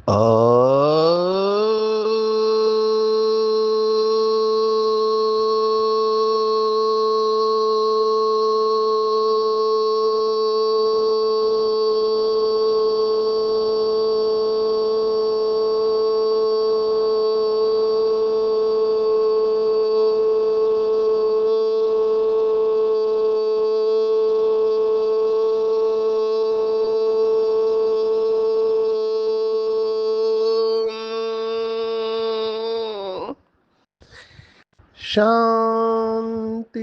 अ शांति।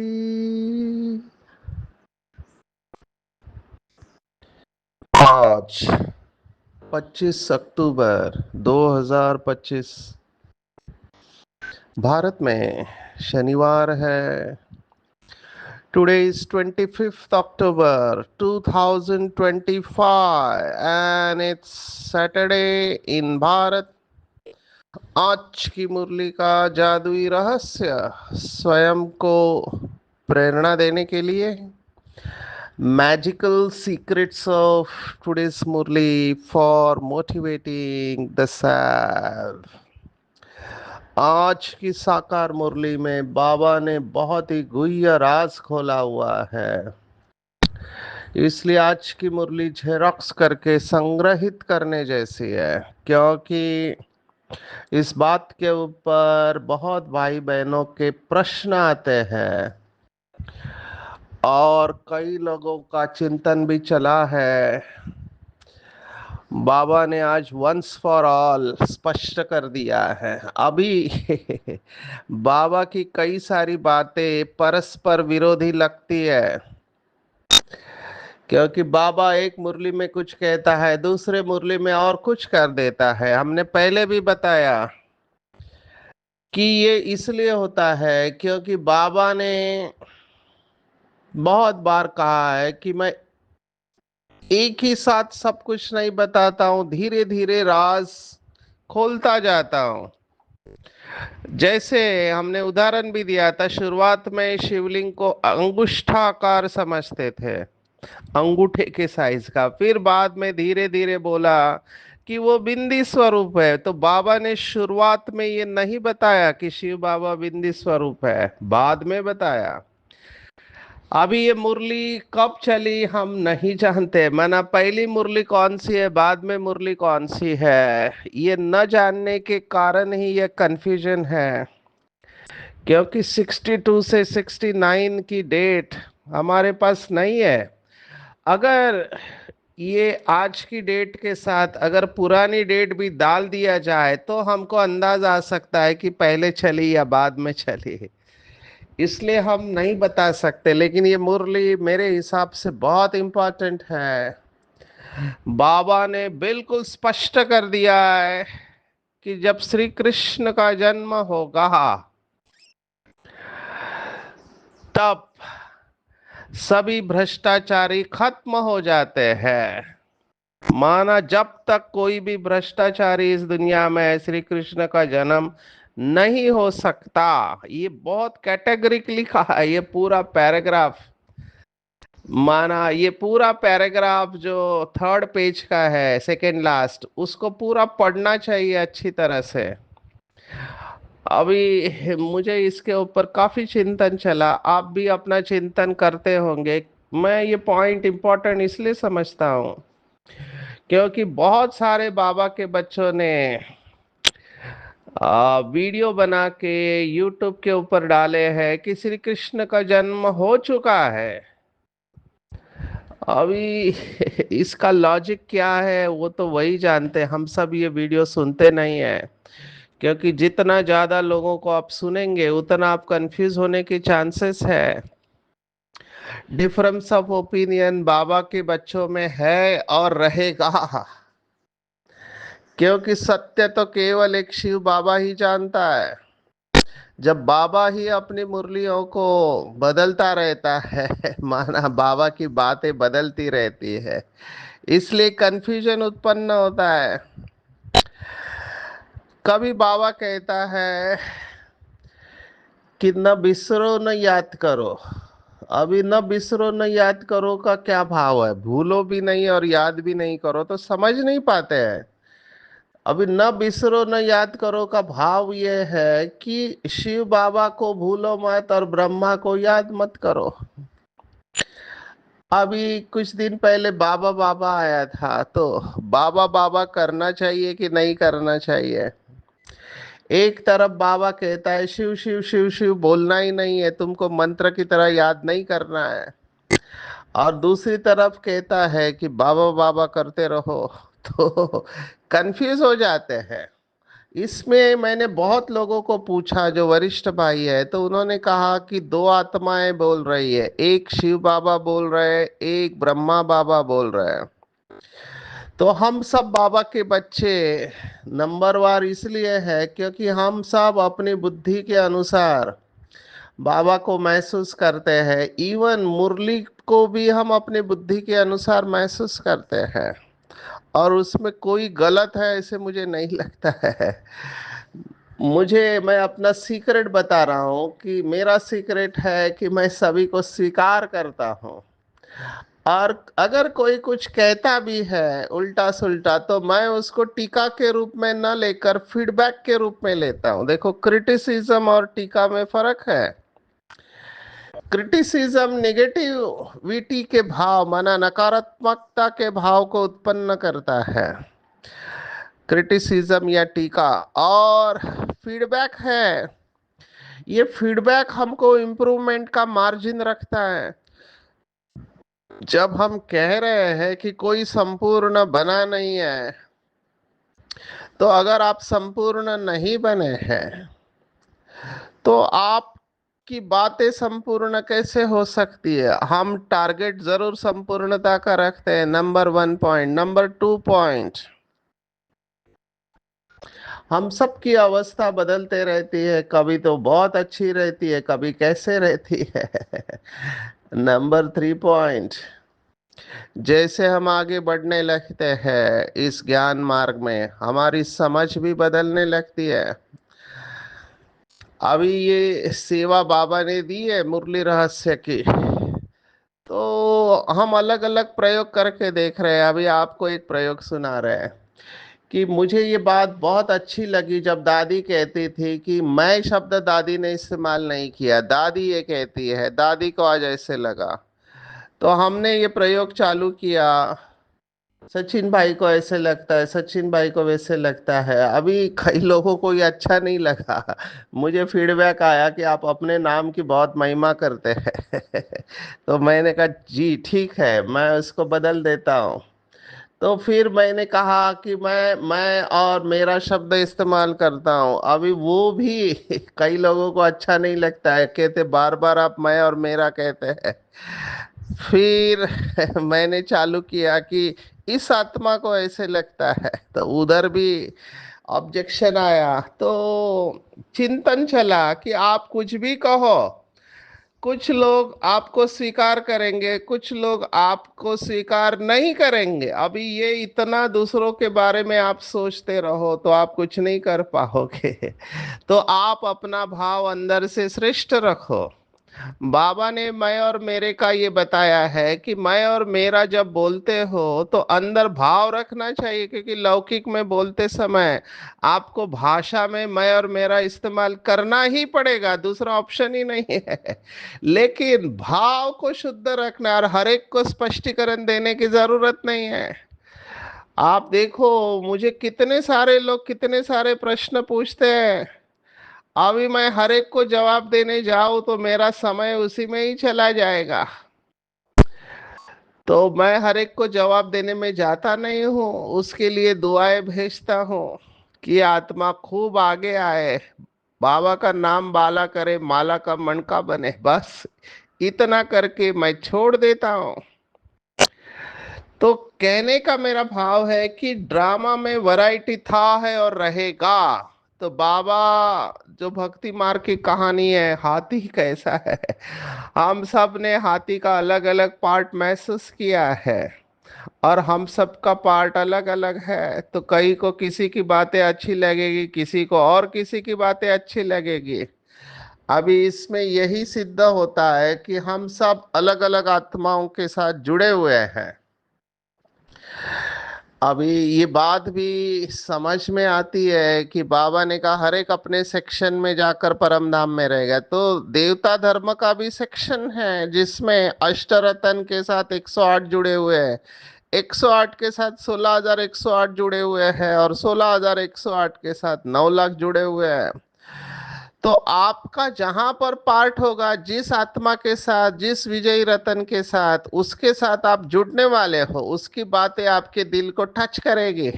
आज 25 अक्टूबर 2025 भारत में शनिवार है। Today is 25th October 2025 and it's Saturday in Bharat. आज की मुरली का जादुई रहस्य स्वयं को प्रेरणा देने के लिए magical secrets of today's murli for motivating the self. आज की साकार मुरली में बाबा ने बहुत ही गुह्य राज खोला हुआ है, इसलिए आज की मुरली झेरॉक्स करके संग्रहित करने जैसी है, क्योंकि इस बात के ऊपर बहुत भाई बहनों के प्रश्न आते हैं और कई लोगों का चिंतन भी चला है। बाबा ने आज वंस फॉर ऑल स्पष्ट कर दिया है। अभी बाबा की कई सारी बातें परस्पर विरोधी लगती है, क्योंकि बाबा एक मुरली में कुछ कहता है, दूसरे मुरली में और कुछ कर देता है। हमने पहले भी बताया कि ये इसलिए होता है क्योंकि बाबा ने बहुत बार कहा है कि मैं एक ही साथ सब कुछ नहीं बताता हूं, धीरे धीरे राज खोलता जाता हूं। जैसे हमने उदाहरण भी दिया था, शुरुआत में शिवलिंग को अंगुष्ठाकार समझते थे, अंगूठे के साइज का। फिर बाद में धीरे धीरे बोला कि वो बिंदी स्वरूप है। तो बाबा ने शुरुआत में ये नहीं बताया कि शिव बाबा बिंदी स्वरूप है, बाद में बताया। अभी ये मुरली कब चली हम नहीं जानते, माना पहली मुरली कौन सी है, बाद में मुरली कौन सी है, ये न जानने के कारण ही ये कंफ्यूजन है। क्योंकि 62 से 69 की डेट हमारे पास नहीं है। अगर ये आज की डेट के साथ अगर पुरानी डेट भी डाल दिया जाए तो हमको अंदाज आ सकता है कि पहले चली या बाद में चली। इसलिए हम नहीं बता सकते, लेकिन ये मुरली मेरे हिसाब से बहुत इंपॉर्टेंट है। बाबा ने बिल्कुल स्पष्ट कर दिया है कि जब श्री कृष्ण का जन्म होगा तब सभी भ्रष्टाचारी खत्म हो जाते हैं। माना जब तक कोई भी भ्रष्टाचारी इस दुनिया में है, श्री कृष्ण का जन्म नहीं हो सकता। ये बहुत कैटेगरिकली कहा है, ये पूरा पैराग्राफ। माना ये पूरा पैराग्राफ जो थर्ड पेज का है, सेकेंड लास्ट, उसको पूरा पढ़ना चाहिए अच्छी तरह से। अभी मुझे इसके ऊपर काफी चिंतन चला, आप भी अपना चिंतन करते होंगे। मैं ये पॉइंट इंपॉर्टेंट इसलिए समझता हूँ क्योंकि बहुत सारे बाबा के बच्चों ने वीडियो बना के यूट्यूब के ऊपर डाले हैं कि श्री कृष्ण का जन्म हो चुका है। अभी इसका लॉजिक क्या है वो तो वही जानते हैं, हम सब ये वीडियो सुनते नहीं है। क्योंकि जितना ज्यादा लोगों को आप सुनेंगे उतना आप कंफ्यूज होने के चांसेस है। डिफरेंस ऑफ ओपिनियन बाबा के बच्चों में है और रहेगा, क्योंकि सत्य तो केवल एक शिव बाबा ही जानता है। जब बाबा ही अपनी मुरलियों को बदलता रहता है माना बाबा की बातें बदलती रहती है, इसलिए कंफ्यूजन उत्पन्न होता है। कभी बाबा कहता है कि न बिसरो न याद करो। अभी न बिसरो न याद करो का क्या भाव है? भूलो भी नहीं और याद भी नहीं करो तो समझ नहीं पाते हैं। अभी न बिसरो न याद करो का भाव ये है कि शिव बाबा को भूलो मत और ब्रह्मा को याद मत करो। अभी कुछ दिन पहले बाबा बाबा आया था, तो बाबा बाबा करना चाहिए कि नहीं करना चाहिए? एक तरफ बाबा कहता है शिव शिव शिव शिव बोलना ही नहीं है, तुमको मंत्र की तरह याद नहीं करना है, और दूसरी तरफ कहता है कि बाबा बाबा करते रहो। तो कंफ्यूज हो जाते हैं। इसमें मैंने बहुत लोगों को पूछा जो वरिष्ठ भाई है, तो उन्होंने कहा कि दो आत्माएं बोल रही है, एक शिव बाबा बोल रहे हैं, एक ब्रह्मा बाबा बोल रहे हैं। तो हम सब बाबा के बच्चे नंबरवार इसलिए है क्योंकि हम सब अपनी बुद्धि के अनुसार बाबा को महसूस करते हैं। इवन मुरली को भी हम अपनी बुद्धि के अनुसार महसूस करते हैं, और उसमें कोई गलत है ऐसे मुझे नहीं लगता है। मैं अपना सीक्रेट बता रहा हूँ कि मेरा सीक्रेट है कि मैं सभी को स्वीकार करता हूँ, और अगर कोई कुछ कहता भी है उल्टा सुल्टा, तो मैं उसको टीका के रूप में न लेकर फीडबैक के रूप में लेता हूँ। देखो, क्रिटिसिज्म और टीका में फर्क है। क्रिटिसिज्म नेगेटिविटी के भाव, माना नकारात्मकता के भाव को उत्पन्न करता है, क्रिटिसिज्म या टीका। और फीडबैक है, ये फीडबैक हमको इम्प्रूवमेंट का मार्जिन रखता है। जब हम कह रहे हैं कि कोई संपूर्ण बना नहीं है, तो अगर आप संपूर्ण नहीं बने हैं, तो आप की बातें संपूर्ण कैसे हो सकती है? हम टारगेट जरूर संपूर्णता का रखते हैं, नंबर 1 पॉइंट। नंबर 2 पॉइंट, हम सबकी अवस्था बदलते रहती है, कभी तो बहुत अच्छी रहती है, कभी कैसे रहती है। नंबर 3 पॉइंट, जैसे हम आगे बढ़ने लगते हैं इस ज्ञान मार्ग में, हमारी समझ भी बदलने लगती है। अभी ये सेवा बाबा ने दी है मुरली रहस्य की, तो हम अलग अलग प्रयोग करके देख रहे हैं। अभी आपको एक प्रयोग सुना रहे हैं कि मुझे ये बात बहुत अच्छी लगी जब दादी कहती थी कि मैं शब्द दादी ने इस्तेमाल नहीं किया, दादी ये कहती है, दादी को आज ऐसे लगा। तो हमने ये प्रयोग चालू किया, सचिन भाई को ऐसे लगता है, सचिन भाई को वैसे लगता है। अभी कई लोगों को ये अच्छा नहीं लगा, मुझे फीडबैक आया कि आप अपने नाम की बहुत महिमा करते हैं। तो मैंने कहा जी ठीक है, मैं उसको बदल देता हूँ। तो फिर मैंने कहा कि मैं और मेरा शब्द इस्तेमाल करता हूँ। अभी वो भी कई लोगों को अच्छा नहीं लगता है, कहते बार बार आप मैं और मेरा कहते हैं। फिर मैंने चालू किया कि इस आत्मा को ऐसे लगता है, तो उधर भी ऑब्जेक्शन आया। तो चिंतन चला कि आप कुछ भी कहो, कुछ लोग आपको स्वीकार करेंगे, कुछ लोग आपको स्वीकार नहीं करेंगे। अभी ये इतना दूसरों के बारे में आप सोचते रहो तो आप कुछ नहीं कर पाओगे। तो आप अपना भाव अंदर से श्रेष्ठ रखो। बाबा ने मैं और मेरे का ये बताया है कि मैं और मेरा जब बोलते हो तो अंदर भाव रखना चाहिए, क्योंकि लौकिक में बोलते समय आपको भाषा में मैं और मेरा इस्तेमाल करना ही पड़ेगा, दूसरा ऑप्शन ही नहीं है। लेकिन भाव को शुद्ध रखना, और हर एक को स्पष्टीकरण देने की जरूरत नहीं है। आप देखो, मुझे कितने सारे लोग कितने सारे प्रश्न पूछते हैं, अभी मैं हर एक को जवाब देने जाऊं तो मेरा समय उसी में ही चला जाएगा। तो मैं हर एक को जवाब देने में जाता नहीं हूँ, उसके लिए दुआएं भेजता हूँ कि आत्मा खूब आगे आए, बाबा का नाम बाला करे, माला का मणका बने, बस इतना करके मैं छोड़ देता हूँ। तो कहने का मेरा भाव है कि ड्रामा में वैरायटी था है और रहेगा। तो बाबा जो भक्ति मार्ग की कहानी है, हाथी कैसा है, हम सब ने हाथी का अलग अलग पार्ट महसूस किया है, और हम सबका पार्ट अलग अलग है। तो कई को किसी की बातें अच्छी लगेगी, किसी को और किसी की बातें अच्छी लगेगी। अभी इसमें यही सिद्ध होता है कि हम सब अलग अलग आत्माओं के साथ जुड़े हुए हैं। अभी ये बात भी समझ में आती है कि बाबा ने कहा हर एक अपने सेक्शन में जाकर परम धाम में रहेगा, तो देवता धर्म का भी सेक्शन है जिसमें अष्टरतन के साथ 108 जुड़े हुए हैं, 108 के साथ 16,108 जुड़े हुए हैं, और 16,108 के साथ 9 लाख जुड़े हुए हैं। तो आपका जहां पर पार्ट होगा, जिस आत्मा के साथ, जिस विजयी रतन के साथ, उसके साथ आप जुड़ने वाले हो, उसकी बातें आपके दिल को टच करेगी,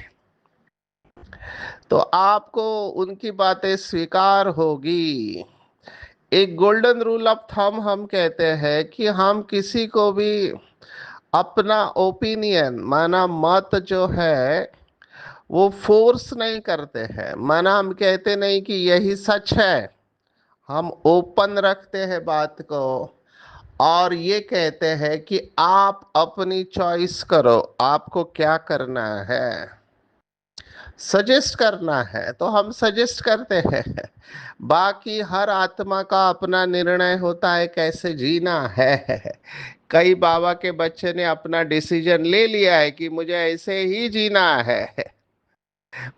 तो आपको उनकी बातें स्वीकार होगी। एक गोल्डन रूल ऑफ थंब हम कहते हैं कि हम किसी को भी अपना ओपिनियन माना मत जो है वो फोर्स नहीं करते हैं, माना हम कहते नहीं कि यही सच है, हम ओपन रखते हैं बात को, और ये कहते हैं कि आप अपनी चॉइस करो, आपको क्या करना है। सजेस्ट करना है तो हम सजेस्ट करते हैं, बाकी हर आत्मा का अपना निर्णय होता है कैसे जीना है। कई बाबा के बच्चे ने अपना डिसीजन ले लिया है कि मुझे ऐसे ही जीना है,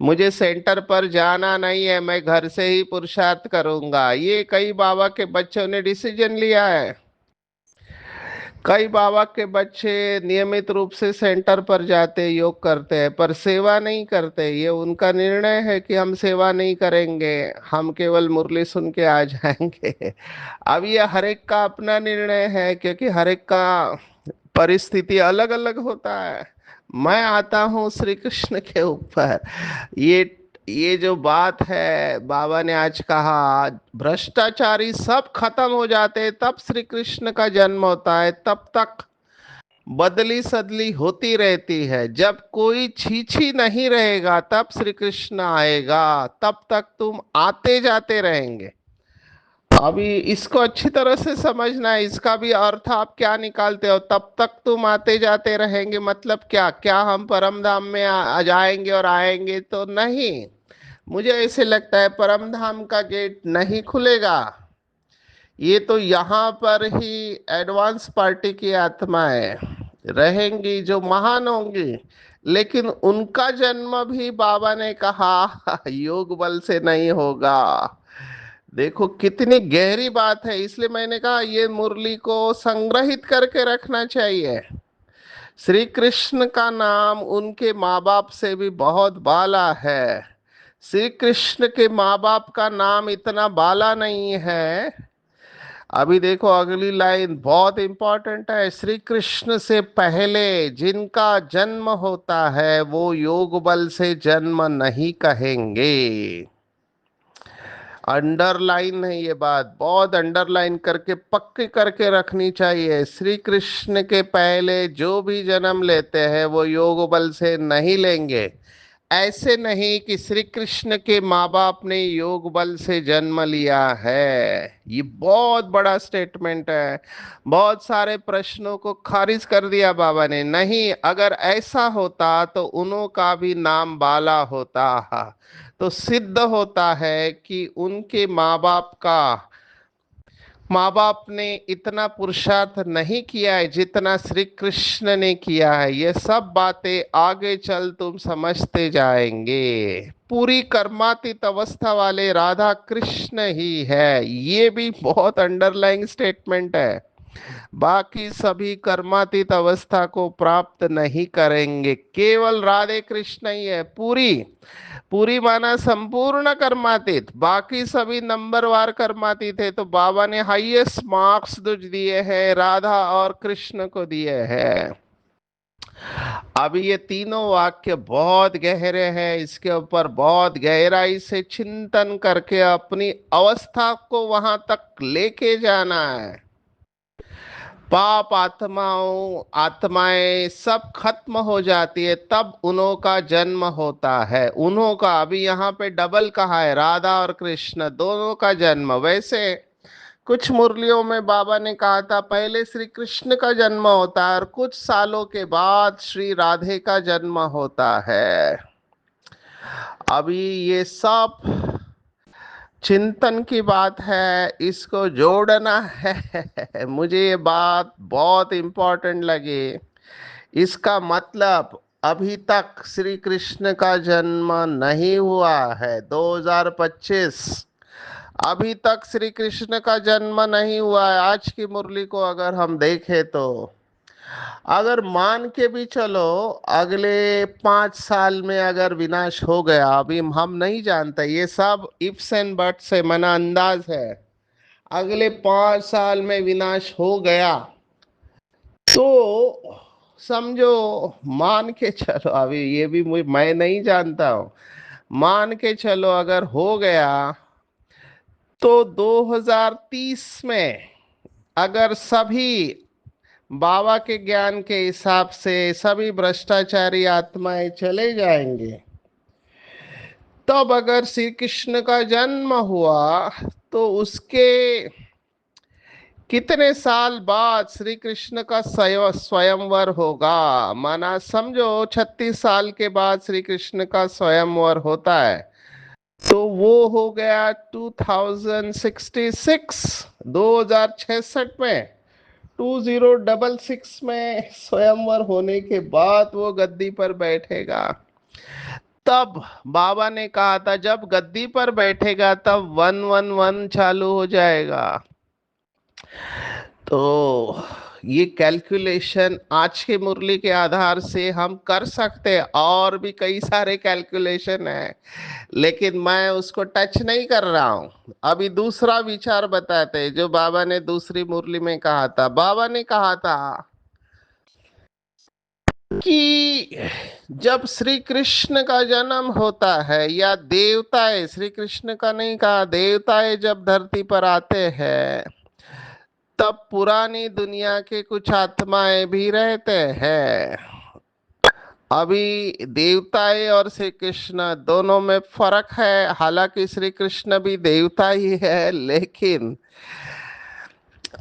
मुझे सेंटर पर जाना नहीं है, मैं घर से ही पुरुषार्थ करूंगा, ये कई बाबा के बच्चों ने डिसीजन लिया है। कई बाबा के बच्चे नियमित रूप से सेंटर पर जाते, योग करते हैं, पर सेवा नहीं करते। ये उनका निर्णय है कि हम सेवा नहीं करेंगे, हम केवल मुरली सुन के आ जाएंगे। अब ये हर एक का अपना निर्णय है, क्योंकि हर एक का परिस्थिति अलग अलग होता है। मैं आता हूँ श्री कृष्ण के ऊपर। ये ये जो बात है बाबा ने आज कहा, भ्रष्टाचारी सब खत्म हो जाते हैं तब श्री कृष्ण का जन्म होता है, तब तक बदली सदली होती रहती है। जब कोई छीछी नहीं रहेगा तब श्री कृष्ण आएगा, तब तक तुम आते जाते रहेंगे। अभी इसको अच्छी तरह से समझना है, इसका भी अर्थ आप क्या निकालते हो, तब तक तुम आते जाते रहेंगे मतलब क्या, क्या हम परम धाम में आ जाएंगे और आएंगे तो नहीं। मुझे ऐसे लगता है परम धाम का गेट नहीं खुलेगा, ये तो यहाँ पर ही एडवांस पार्टी की आत्माएं रहेंगी जो महान होंगी, लेकिन उनका जन्म भी बाबा ने कहा योग बल से नहीं होगा। देखो कितनी गहरी बात है, इसलिए मैंने कहा ये मुरली को संग्रहित करके रखना चाहिए। श्री कृष्ण का नाम उनके माँ बाप से भी बहुत बाला है, श्री कृष्ण के माँ बाप का नाम इतना बाला नहीं है। अभी देखो अगली लाइन बहुत इंपॉर्टेंट है, श्री कृष्ण से पहले जिनका जन्म होता है वो योग बल से जन्म नहीं कहेंगे। अंडरलाइन है ये बात, बहुत अंडरलाइन करके पक्की करके रखनी चाहिए। श्री कृष्ण के पहले जो भी जन्म लेते हैं वो योग बल से नहीं लेंगे। ऐसे नहीं कि श्री कृष्ण के माँ बाप ने योग बल से जन्म लिया है, ये बहुत बड़ा स्टेटमेंट है। बहुत सारे प्रश्नों को खारिज कर दिया बाबा ने, नहीं अगर ऐसा होता तो उन्हों का भी नाम बाला होता। तो सिद्ध होता है कि उनके माँ बाप ने इतना पुरुषार्थ नहीं किया है जितना श्री कृष्ण ने किया है। ये सब बातें आगे चल तुम समझते जाएंगे। पूरी कर्मातीत अवस्था वाले राधा कृष्ण ही है, ये भी बहुत अंडरलाइंग स्टेटमेंट है। बाकी सभी कर्मातीत अवस्था को प्राप्त नहीं करेंगे, केवल राधे कृष्ण ही है पूरी। पूरी माना संपूर्ण कर्मातीत, बाकी सभी नंबरवार कर्मातीत है। तो बाबा ने हाईएस्ट मार्क्स जो दिए हैं राधा और कृष्ण को दिए हैं। अब ये तीनों वाक्य बहुत गहरे हैं, इसके ऊपर बहुत गहराई से चिंतन करके अपनी अवस्था को वहां तक लेके जाना है। पाप आत्माएं सब खत्म हो जाती है तब उन्हों का जन्म होता है। उन्हों का अभी यहाँ पे डबल कहा है, राधा और कृष्ण दोनों का जन्म। वैसे कुछ मुरलियों में बाबा ने कहा था पहले श्री कृष्ण का जन्म होता है और कुछ सालों के बाद श्री राधे का जन्म होता है। अभी ये सब चिंतन की बात है, इसको जोड़ना है। मुझे ये बात बहुत इंपॉर्टेंट लगी। इसका मतलब अभी तक श्री कृष्ण का जन्म नहीं हुआ है। 2025 अभी तक श्री कृष्ण का जन्म नहीं हुआ है। आज की मुरली को अगर हम देखें तो अगर मान के भी चलो अगले 5 साल में अगर विनाश हो गया, अभी हम नहीं जानते, ये सब इफ्स एंड बट्स है, मना अंदाज है। अगले 5 साल में विनाश हो गया तो समझो, मान के चलो, अभी ये भी मैं नहीं जानता हूं, मान के चलो अगर हो गया तो 2030 में अगर सभी बाबा के ज्ञान के हिसाब से सभी भ्रष्टाचारी आत्माएं चले जाएंगे, तब अगर श्री कृष्ण का जन्म हुआ तो उसके कितने साल बाद श्री कृष्ण का स्वयंवर होगा। माना समझो 36 साल के बाद श्री कृष्ण का स्वयंवर होता है, तो वो हो गया 2066, 2066 में, 2066 में स्वयंवर होने के बाद वो गद्दी पर बैठेगा। तब बाबा ने कहा था जब गद्दी पर बैठेगा तब 111 चालू हो जाएगा। तो ये कैलकुलेशन आज के मुरली के आधार से हम कर सकते हैं, और भी कई सारे कैलकुलेशन है, लेकिन मैं उसको टच नहीं कर रहा हूं। अभी दूसरा विचार बताते हैं जो बाबा ने दूसरी मुरली में कहा था। बाबा ने कहा था कि जब श्री कृष्ण का जन्म होता है, या देवताएं, श्री कृष्ण का नहीं कहा, देवताएं जब धरती पर आते हैं तब पुरानी दुनिया के कुछ आत्माएं भी रहते हैं। अभी देवताएं और श्री कृष्ण दोनों में फर्क है, हालांकि श्री कृष्ण भी देवता ही है, लेकिन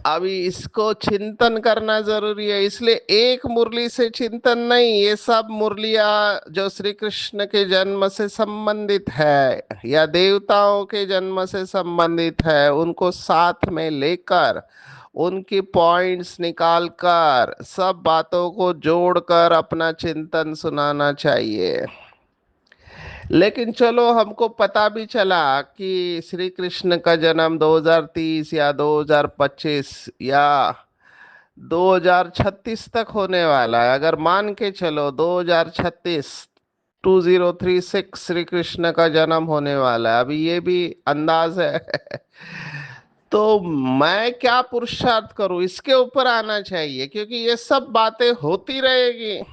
अभी इसको चिंतन करना जरूरी है। इसलिए एक मुरली से चिंतन नहीं, ये सब मुरलियां जो श्री कृष्ण के जन्म से संबंधित है या देवताओं के जन्म से संबंधित है, उनको साथ में लेकर उनकी पॉइंट्स निकाल कर सब बातों को जोड़कर अपना चिंतन सुनाना चाहिए। लेकिन चलो, हमको पता भी चला कि श्री कृष्ण का जन्म 2030 या 2025 या 2036 तक होने वाला है। अगर मान के चलो 2036, 2036 श्री कृष्ण का जन्म होने वाला है, अभी ये भी अंदाज है। तो मैं क्या पुरुषार्थ करूं, इसके ऊपर आना चाहिए, क्योंकि ये सब बातें होती रहेगी।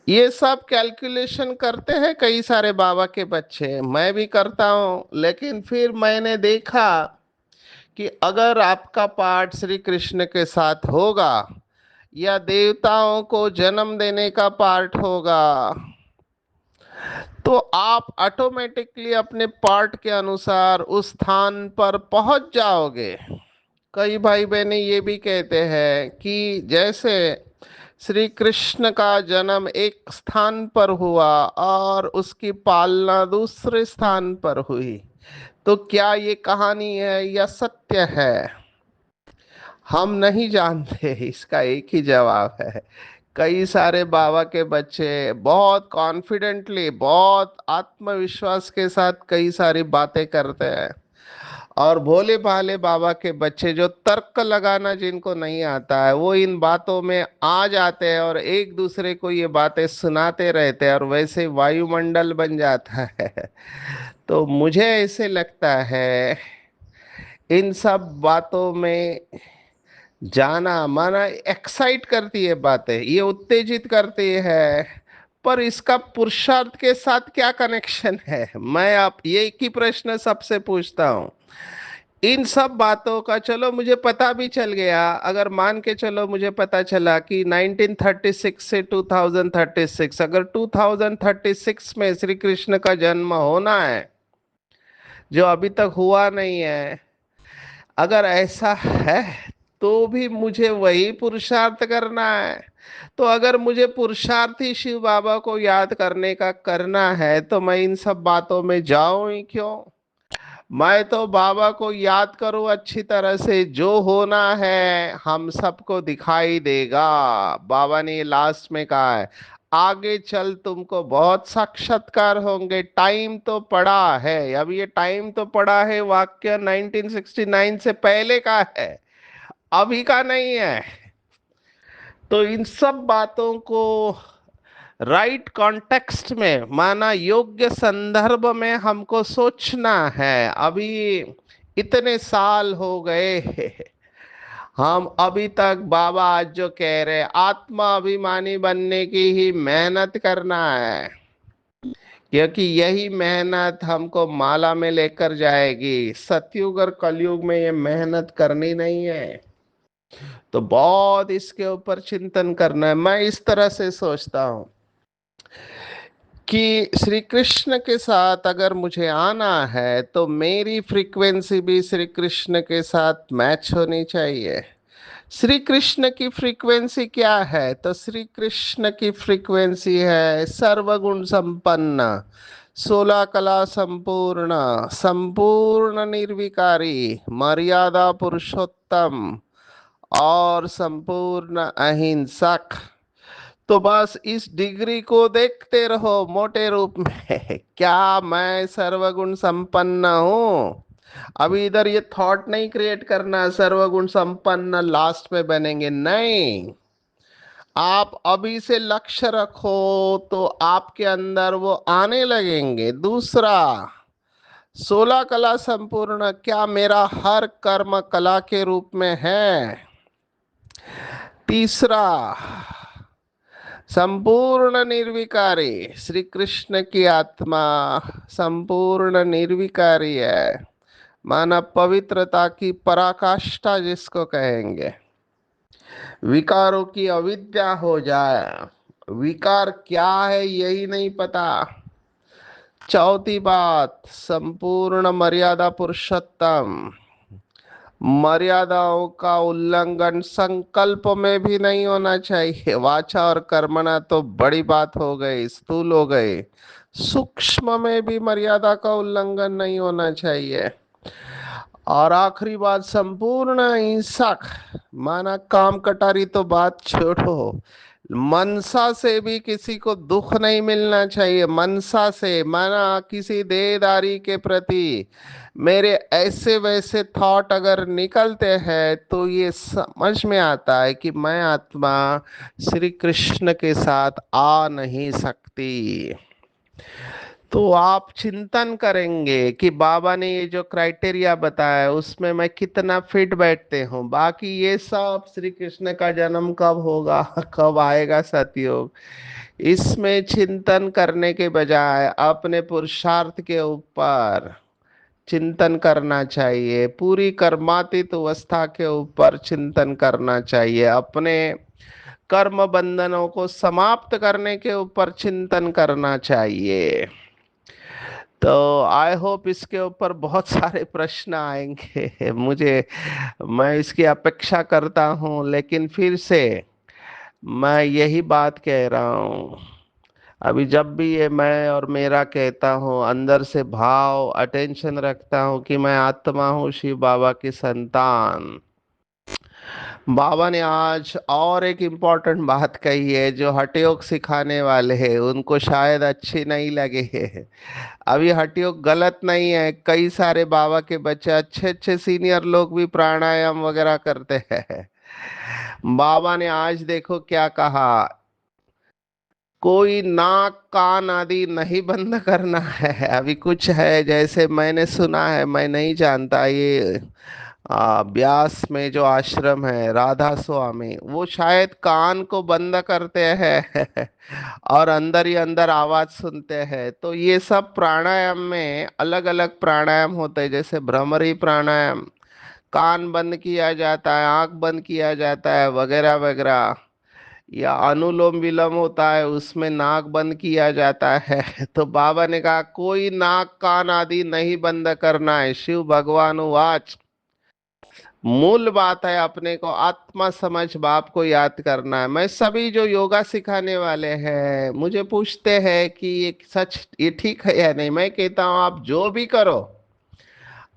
ये सब कैलकुलेशन करते हैं कई सारे बाबा के बच्चे, मैं भी करता हूं, लेकिन फिर मैंने देखा कि अगर आपका पाठ श्री कृष्ण के साथ होगा या देवताओं को जन्म देने का पाठ होगा, तो आप ऑटोमेटिकली अपने पाठ के अनुसार उस स्थान पर पहुंच जाओगे। कई भाई बहनें ये भी कहते हैं कि जैसे श्री कृष्ण का जन्म एक स्थान पर हुआ और उसकी पालना दूसरे स्थान पर हुई, तो क्या ये कहानी है या सत्य है? हम नहीं जानते, इसका एक ही जवाब है। कई सारे बाबा के बच्चे बहुत कॉन्फिडेंटली, बहुत आत्मविश्वास के साथ कई सारी बातें करते हैं, और भोले भाले बाबा के बच्चे जो तर्क लगाना जिनको नहीं आता है, वो इन बातों में आ जाते हैं और एक दूसरे को ये बातें सुनाते रहते हैं, और वैसे वायुमंडल बन जाता है। तो मुझे ऐसे लगता है इन सब बातों में जाना माना एक्साइट करती है बातें, ये उत्तेजित करती है, पर इसका पुरुषार्थ के साथ क्या कनेक्शन है? मैं आप ये एक ही प्रश्न सबसे पूछता हूँ। इन सब बातों का चलो मुझे पता भी चल गया, अगर मान के चलो मुझे पता चला कि 1936 से 2036, अगर 2036 में श्री कृष्ण का जन्म होना है जो अभी तक हुआ नहीं है, अगर ऐसा है तो भी मुझे वही पुरुषार्थ करना है। तो अगर मुझे पुरुषार्थ ही शिव बाबा को याद करने का करना है, तो मैं इन सब बातों में जाऊं ही क्यों? मैं तो बाबा को याद करूं अच्छी तरह से, जो होना है हम सबको दिखाई देगा। बाबा ने लास्ट में कहा है, आगे चल तुमको बहुत साक्षात्कार होंगे। टाइम तो पड़ा है, अब ये टाइम तो पड़ा है वाक्य 1969 से पहले का है, अभी का नहीं है। तो इन सब बातों को राइट कॉन्टेक्स्ट में, माना योग्य संदर्भ में हमको सोचना है। अभी इतने साल हो गए, हम अभी तक बाबा आज जो कह रहे आत्मा अभिमानी बनने की ही मेहनत करना है, क्योंकि यही मेहनत हमको माला में लेकर जाएगी। सतयुग और कलयुग में ये मेहनत करनी नहीं है। तो बहुत इसके ऊपर चिंतन करना है। मैं इस तरह से सोचता हूं कि श्री कृष्ण के साथ अगर मुझे आना है तो मेरी फ्रीक्वेंसी भी श्री कृष्ण के साथ मैच होनी चाहिए। श्री कृष्ण की फ्रीक्वेंसी क्या है? तो श्री कृष्ण की फ्रीक्वेंसी है सर्वगुण संपन्न, 16 कला संपूर्ण, संपूर्ण निर्विकारी, मर्यादा पुरुषोत्तम और संपूर्ण अहिंसक। तो बस इस डिग्री को देखते रहो मोटे रूप में। क्या मैं सर्वगुण संपन्न हूं? अभी इधर ये थॉट नहीं क्रिएट करना सर्वगुण संपन्न लास्ट में बनेंगे, नहीं। आप अभी से लक्ष्य रखो तो आपके अंदर वो आने लगेंगे। दूसरा, 16 कला संपूर्ण, क्या मेरा हर कर्म कला के रूप में है? तीसरा, संपूर्ण निर्विकारी, श्री कृष्ण की आत्मा संपूर्ण निर्विकारी है, माना पवित्रता की पराकाष्ठा जिसको कहेंगे। विकारों की अविद्या हो जाए, विकार क्या है यही नहीं पता। चौथी बात, संपूर्ण मर्यादा पुरुषोत्तम, मर्यादाओं का उल्लंघन संकल्प में भी नहीं होना चाहिए। वाचा और कर्मणा तो बड़ी बात हो गई, स्थूल हो गई, सूक्ष्म में भी मर्यादा का उल्लंघन नहीं होना चाहिए। और आखिरी बात, संपूर्ण अहिंसक, माना काम कटारी तो बात छोड़ो, मनसा से भी किसी को दुख नहीं मिलना चाहिए। मनसा से माना किसी देहदारी के प्रति मेरे ऐसे वैसे थॉट अगर निकलते हैं तो ये समझ में आता है कि मैं आत्मा श्री कृष्ण के साथ आ नहीं सकती। तो आप चिंतन करेंगे कि बाबा ने ये जो क्राइटेरिया बताया उसमें मैं कितना फिट बैठते हूँ। बाकी ये सब श्री कृष्ण का जन्म कब होगा, कब आएगा सतयुग, इसमें चिंतन करने के बजाय अपने पुरुषार्थ के ऊपर चिंतन करना चाहिए। पूरी कर्मातीत अवस्था के ऊपर चिंतन करना चाहिए। अपने कर्म बंधनों को समाप्त करने के ऊपर चिंतन करना चाहिए। तो आई होप इसके ऊपर बहुत सारे प्रश्न आएंगे मुझे, मैं इसकी अपेक्षा करता हूं। लेकिन फिर से मैं यही बात कह रहा हूं, अभी जब भी ये मैं और मेरा कहता हूँ अंदर से भाव अटेंशन रखता हूँ कि मैं आत्मा हूँ शिव बाबा की संतान। बाबा ने आज और एक इम्पोर्टेंट बात कही है जो हठयोग सिखाने वाले हैं उनको शायद अच्छी नहीं लगे है। अभी हठयोग गलत नहीं है, कई सारे बाबा के बच्चे अच्छे अच्छे सीनियर लोग भी प्राणायाम वगैरह करते हैं। बाबा ने आज देखो क्या कहा, कोई नाक कान आदि नहीं बंद करना है। अभी कुछ है जैसे मैंने सुना है, मैं नहीं जानता, ये ब्यास में जो आश्रम है राधा स्वामी, वो शायद कान को बंद करते हैं और अंदर ही अंदर आवाज सुनते हैं। तो ये सब प्राणायाम में अलग अलग प्राणायाम होते हैं, जैसे भ्रमरी प्राणायाम, कान बंद किया जाता है, आंख बंद किया जाता है वगैरह वगैरह, या अनुलोम विलोम होता है उसमें नाक बंद किया जाता है। तो बाबा ने कहा कोई नाक कान आदि नहीं बंद करना है। शिव भगवान वाच, मूल बात है अपने को आत्मा समझ बाप को याद करना है। मैं सभी जो योगा सिखाने वाले हैं मुझे पूछते हैं कि ये सच ये ठीक है या नहीं। मैं कहता हूँ आप जो भी करो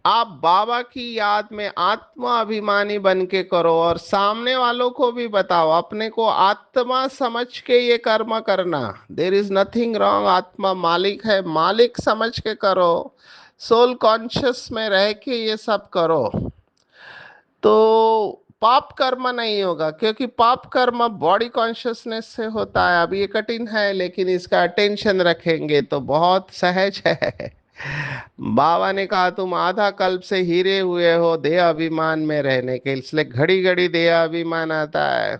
आप बाबा की याद में आत्मा अभिमानी बन के करो और सामने वालों को भी बताओ, अपने को आत्मा समझ के ये कर्म करना। देर इज नथिंग रॉन्ग, आत्मा मालिक है, मालिक समझ के करो, सोल कॉन्शियस में रह के ये सब करो, तो पाप कर्म नहीं होगा। क्योंकि पाप कर्म बॉडी कॉन्शियसनेस से होता है। अब ये कठिन है, लेकिन इसका अटेंशन रखेंगे तो बहुत सहज है। बाबा ने कहा तुम आधा कल्प से हीरे हुए हो देह अभिमान में रहने के, इसलिए घड़ी घड़ी देह अभिमान आता है।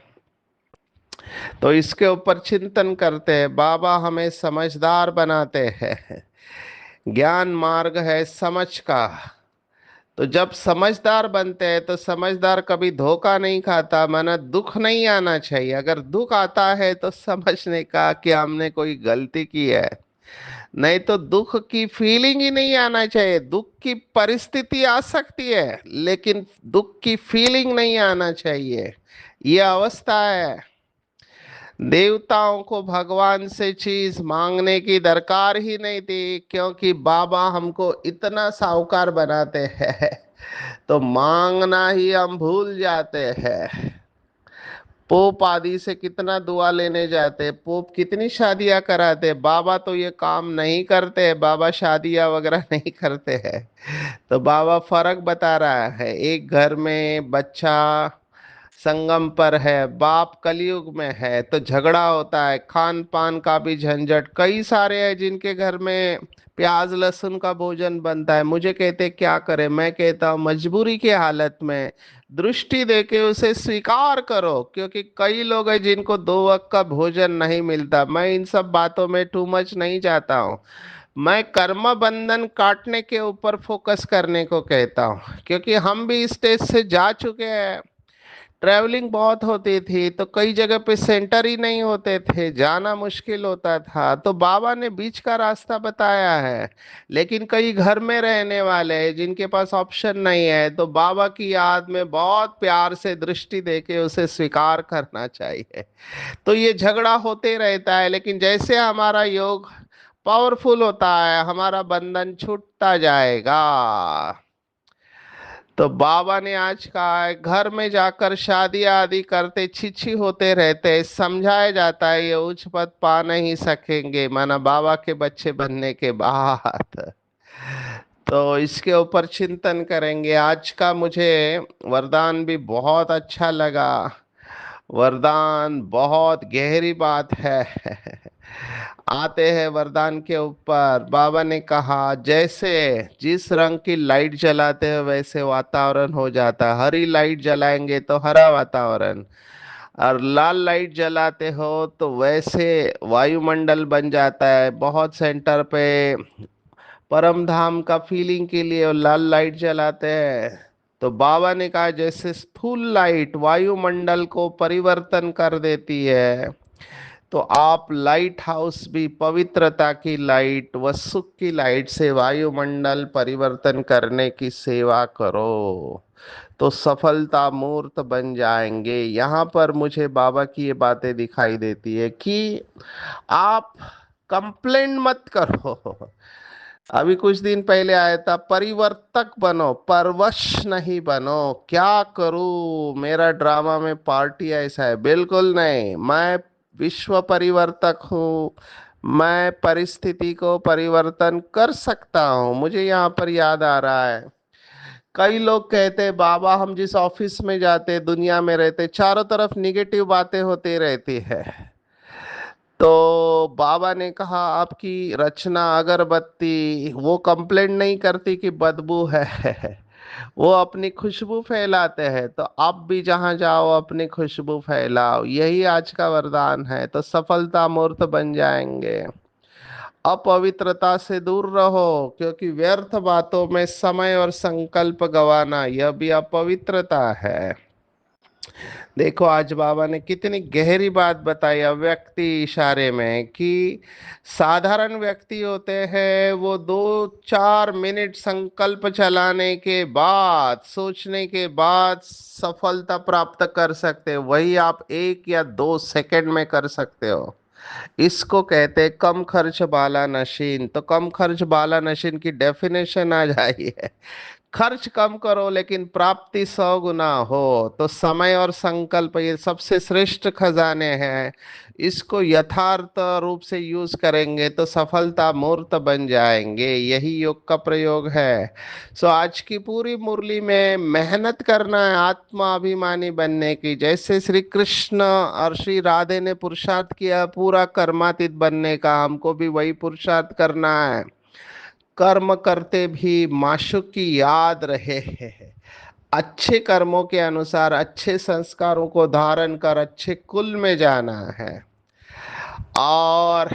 तो इसके ऊपर चिंतन करते हैं, बाबा हमें समझदार बनाते हैं। ज्ञान मार्ग है समझ का। तो जब समझदार बनते हैं तो समझदार कभी धोखा नहीं खाता, माना दुख नहीं आना चाहिए। अगर दुख आता है तो समझने का कि हमने कोई गलती की है, नहीं तो दुख की फीलिंग ही नहीं आना चाहिए। दुख की परिस्थिति आ सकती है, लेकिन दुख की फीलिंग नहीं आना चाहिए। ये अवस्था है। देवताओं को भगवान से चीज मांगने की दरकार ही नहीं थी, क्योंकि बाबा हमको इतना साहूकार बनाते हैं तो मांगना ही हम भूल जाते हैं। पोप आदि से कितना दुआ लेने जाते, पोप कितनी शादियां कराते, बाबा तो ये काम नहीं करते, बाबा शादियां वगैरह नहीं करते हैं। तो बाबा फर्क बता रहा है, एक घर में बच्चा संगम पर है, बाप कलयुग में है, तो झगड़ा होता है, खान पान का भी झंझट। कई सारे हैं जिनके घर में प्याज लहसुन का भोजन बनता है, मुझे कहते क्या करें, मैं कहता हूँ मजबूरी की हालत में दृष्टि देके उसे स्वीकार करो। क्योंकि कई लोग हैं जिनको दो वक्त का भोजन नहीं मिलता। मैं इन सब बातों में टू मच नहीं जाता हूँ, मैं कर्म बंधन काटने के ऊपर फोकस करने को कहता हूँ। क्योंकि हम भी इस स्टेज से जा चुके हैं। ट्रैवलिंग बहुत होती थी, तो कई जगह पे सेंटर ही नहीं होते थे, जाना मुश्किल होता था, तो बाबा ने बीच का रास्ता बताया है। लेकिन कई घर में रहने वाले हैं जिनके पास ऑप्शन नहीं है, तो बाबा की याद में बहुत प्यार से दृष्टि देके उसे स्वीकार करना चाहिए। तो ये झगड़ा होते रहता है, लेकिन जैसे हमारा योग पावरफुल होता है, हमारा बंधन छूटता जाएगा। तो बाबा ने आज कहा है, घर में जाकर शादी आदि करते छिछी होते रहते, समझाया जाता है ये उच्च पद पा नहीं सकेंगे, माना बाबा के बच्चे बनने के बाद। तो इसके ऊपर चिंतन करेंगे। आज का मुझे वरदान भी बहुत अच्छा लगा। वरदान बहुत गहरी बात है। आते हैं वरदान के ऊपर। बाबा ने कहा जैसे जिस रंग की लाइट जलाते हैं वैसे वातावरण हो जाता है। हरी लाइट जलाएंगे तो हरा वातावरण, और लाल लाइट जलाते हो तो वैसे वायुमंडल बन जाता है। बहुत सेंटर पे परम धाम का फीलिंग के लिए वो लाल लाइट जलाते हैं। तो बाबा ने कहा जैसे स्थूल लाइट वायुमंडल को परिवर्तन कर देती है, तो आप लाइट हाउस भी पवित्रता की लाइट व सुख की लाइट से वायुमंडल परिवर्तन करने की सेवा करो, तो सफलता मूर्त बन जाएंगे। यहाँ पर मुझे बाबा की ये बातें दिखाई देती है कि आप कंप्लेंट मत करो। अभी कुछ दिन पहले आया था, परिवर्तक बनो, परवश नहीं बनो। क्या करूं, मेरा ड्रामा में पार्टी ऐसा है, बिल्कुल नहीं। मैं विश्व परिवर्तक हूँ, मैं परिस्थिति को परिवर्तन कर सकता हूँ। मुझे यहाँ पर याद आ रहा है, कई लोग कहते हैं बाबा हम जिस ऑफिस में जाते, दुनिया में रहते, चारों तरफ निगेटिव बातें होती रहती है। तो बाबा ने कहा आपकी रचना अगरबत्ती वो कंप्लेंट नहीं करती कि बदबू है। वो अपनी खुशबू फैलाते हैं। तो आप भी जहां जाओ अपनी खुशबू फैलाओ, यही आज का वरदान है, तो सफलता मूर्त बन जाएंगे। अपवित्रता से दूर रहो, क्योंकि व्यर्थ बातों में समय और संकल्प गवाना यह भी अपवित्रता है। देखो आज बाबा ने कितनी गहरी बात बताई अव्यक्ति इशारे में, कि साधारण व्यक्ति होते हैं वो 2-4 मिनट संकल्प चलाने के बाद, सोचने के बाद सफलता प्राप्त कर सकते हो, वही आप 1 या 2 सेकंड में कर सकते हो। इसको कहते हैं कम खर्च बाला नशीन। तो कम खर्च बाला नशीन की डेफिनेशन आ जाइए, खर्च कम करो लेकिन प्राप्ति 100 गुना हो। तो समय और संकल्प ये सबसे श्रेष्ठ खजाने हैं। इसको यथार्थ रूप से यूज करेंगे तो सफलता मूर्त बन जाएंगे। यही योग का प्रयोग है। सो आज की पूरी मुरली में मेहनत करना है आत्माभिमानी बनने की। जैसे श्री कृष्ण और श्री राधे ने पुरुषार्थ किया पूरा कर्मातीत बनने का, हमको भी वही पुरुषार्थ करना है। कर्म करते भी माशुक की याद रहे। अच्छे कर्मों के अनुसार अच्छे संस्कारों को धारण कर अच्छे कुल में जाना है। और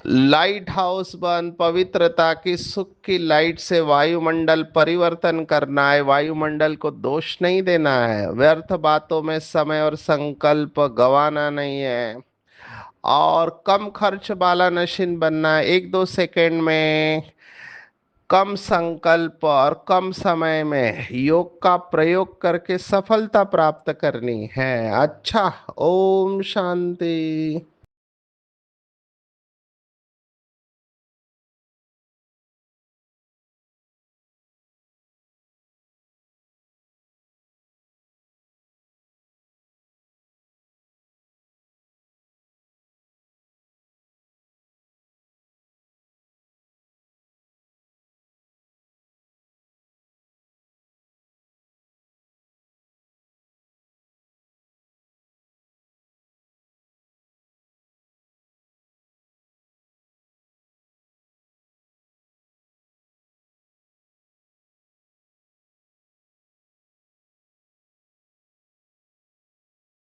लाइट हाउस बन पवित्रता की सुख की लाइट से वायुमंडल परिवर्तन करना है। वायुमंडल को दोष नहीं देना है। व्यर्थ बातों में समय और संकल्प गवाना नहीं है। और कम खर्च वाला नशीन बनना है। 1-2 सेकंड में कम संकल्प और कम समय में योग का प्रयोग करके सफलता प्राप्त करनी है। अच्छा, ओम शांति।